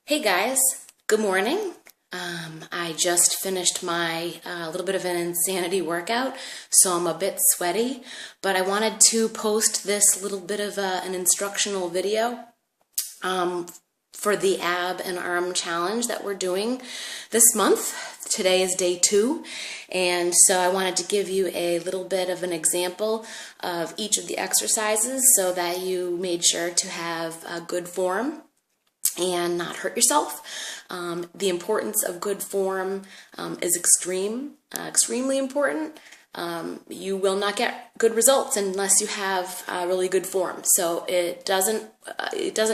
Hey guys, good morning. I just finished my little bit of an insanity workout, so I'm a bit sweaty, but I wanted to post this little bit of an instructional video for the ab and arm challenge that we're doing this month. Today is day 2, and so I wanted to give you a little bit of an example of each of the exercises so that you made sure to have a good form and not hurt yourself. The importance of good form is extremely important. You will not get good results unless you have really good form. So it doesn't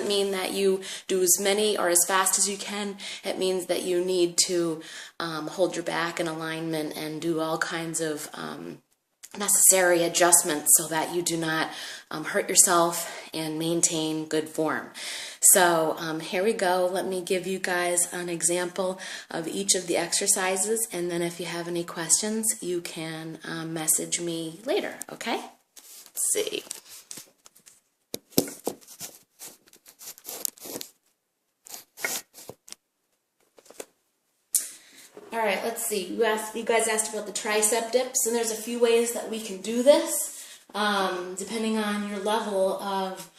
mean that you do as many or as fast as you can. It means that you need to hold your back in alignment and do all kinds of necessary adjustments so that you do not hurt yourself and maintain good form. So here we go. Let me give you guys an example of each of the exercises, and then if you have any questions, you can message me later, okay? Let's see. All right, let's see. You guys asked about the tricep dips, and there's a few ways that we can do this, depending on your level of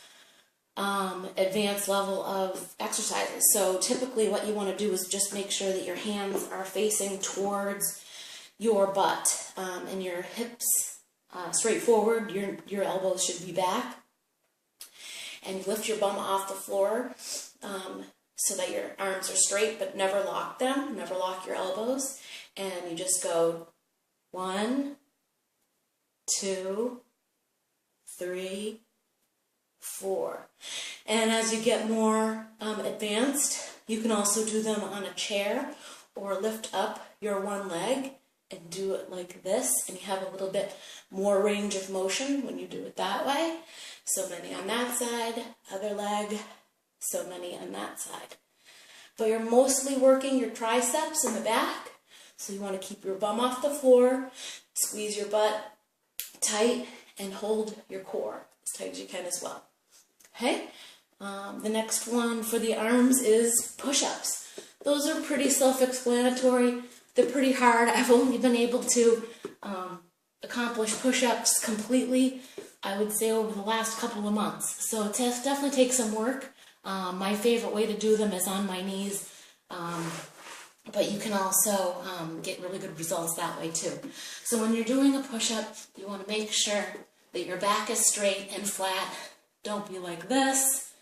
advanced level of exercises. So typically what you want to do is just make sure that your hands are facing towards your butt and your hips straight forward. Your elbows should be back, and you lift your bum off the floor so that your arms are straight, but never lock them, never lock your elbows, and you just go 1, 2, 3, 4. And as you get more advanced, you can also do them on a chair or lift up your one leg and do it like this, and you have a little bit more range of motion when you do it that way. So many on that side, other leg, so many on that side. But you're mostly working your triceps in the back, so you want to keep your bum off the floor, squeeze your butt tight, and hold your core as tight as you can as well. Okay? The next one for the arms is push-ups. Those are pretty self-explanatory. They're pretty hard. I've only been able to accomplish push-ups completely, I would say, over the last couple of months. So it definitely takes some work. My favorite way to do them is on my knees, but you can also get really good results that way too. So when you're doing a push-up, you want to make sure that your back is straight and flat. Don't be like this.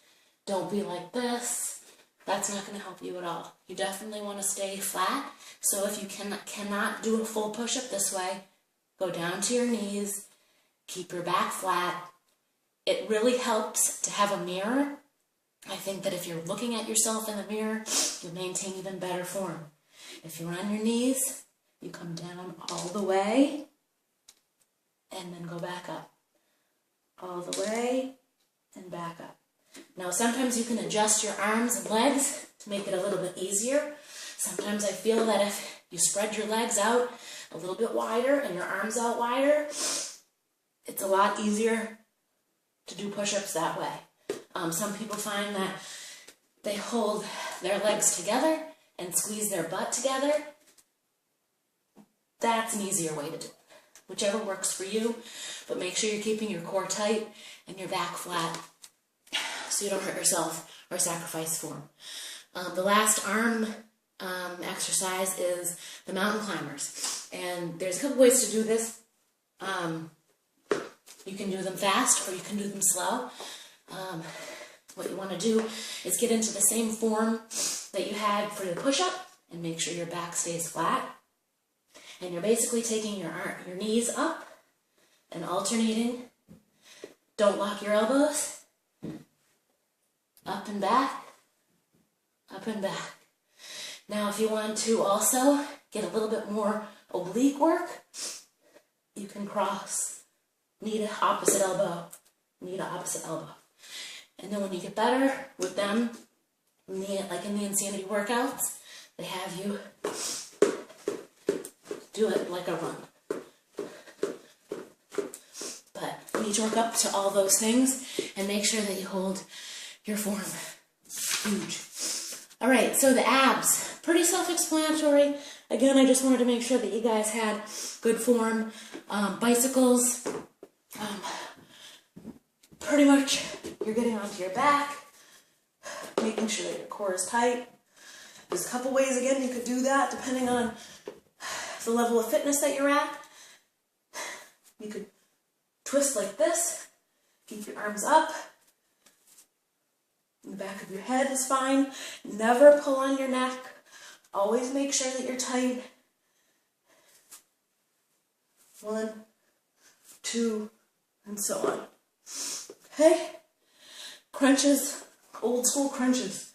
Don't be like this. That's not going to help you at all. You definitely want to stay flat. So if you cannot do a full push-up this way, go down to your knees. Keep your back flat. It really helps to have a mirror. I think that if you're looking at yourself in the mirror, you'll maintain even better form. If you're on your knees, you come down all the way and then go back up. All the way and back up. Now sometimes you can adjust your arms and legs to make it a little bit easier. Sometimes I feel that if you spread your legs out a little bit wider and your arms out wider, it's a lot easier to do push-ups that way. Some people find that they hold their legs together and squeeze their butt together. That's an easier way to do it. Whichever works for you, but make sure you're keeping your core tight and your back flat so you don't hurt yourself or sacrifice form. The last arm exercise is the mountain climbers. And there's a couple ways to do this. You can do them fast or you can do them slow. What you want to do is get into the same form that you had for the push-up and make sure your back stays flat. And you're basically taking your knees up and alternating. Don't lock your elbows. Up and back. Up and back. Now if you want to also get a little bit more oblique work, you can cross knee to opposite elbow, knee to opposite elbow. And then when you get better with them, like in the insanity workouts, they have you do it like a run. But you need to work up to all those things and make sure that you hold your form. Huge. All right, so the abs, pretty self-explanatory. Again, I just wanted to make sure that you guys had good form. Bicycles, pretty much you're getting onto your back, making sure that your core is tight. There's a couple ways, again, you could do that depending on the level of fitness that you're at. You could twist like this, keep your arms up. The back of your head is fine. Never pull on your neck. Always make sure that you're tight. 1, 2, and so on. Okay? Crunches, old school crunches.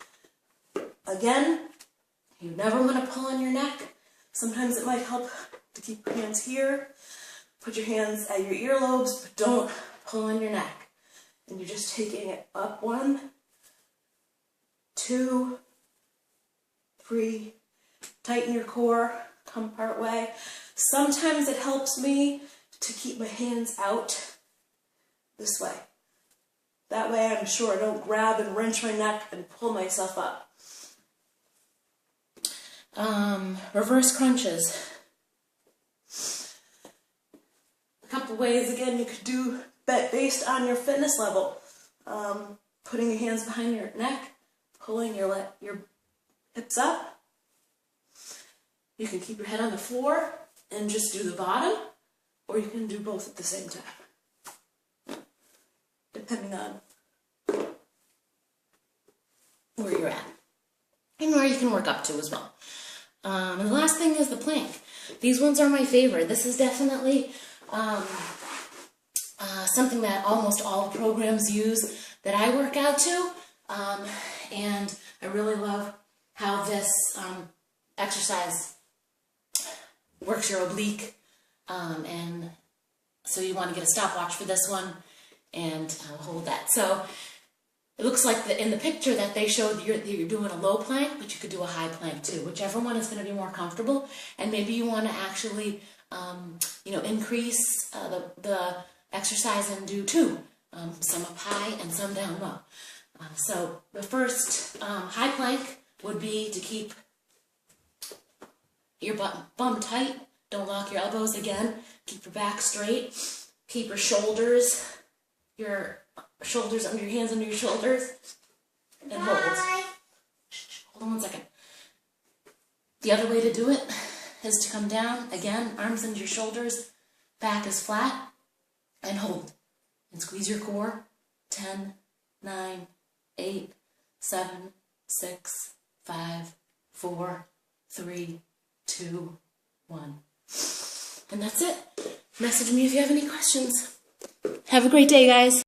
Again, you never want to pull on your neck. Sometimes it might help to keep your hands here. Put your hands at your earlobes, but don't pull on your neck. And you're just taking it up. 1, 2, 3. Tighten your core, come part way. Sometimes it helps me to keep my hands out this way. That way I'm sure I don't grab and wrench my neck and pull myself up. Reverse crunches. A couple ways, again, you could do based on your fitness level. Putting your hands behind your neck, pulling your hips up. You can keep your head on the floor and just do the bottom, or you can do both at the same time, depending on where you're at and where you can work up to as well. And the last thing is the plank. These ones are my favorite. This is definitely something that almost all programs use that I work out to, and I really love how this exercise works your oblique, and so you want to get a stopwatch for this one and hold that. So it looks like in the picture that they showed you're doing a low plank, but you could do a high plank too, whichever one is going to be more comfortable. And maybe you want to actually increase the exercise and do 2, some up high and some down low. So the first high plank would be to keep your bum tight. Don't lock your elbows again. Keep your back straight. Keep your shoulders under your hands under your shoulders. And hold. Hold on 1 second. The other way to do it is to come down. Again, arms under your shoulders. Back is flat. And hold. And squeeze your core. 10, 9, 8, 7, 6, 5, 4, 3, 2, 1. And that's it. Message me if you have any questions. Have a great day, guys.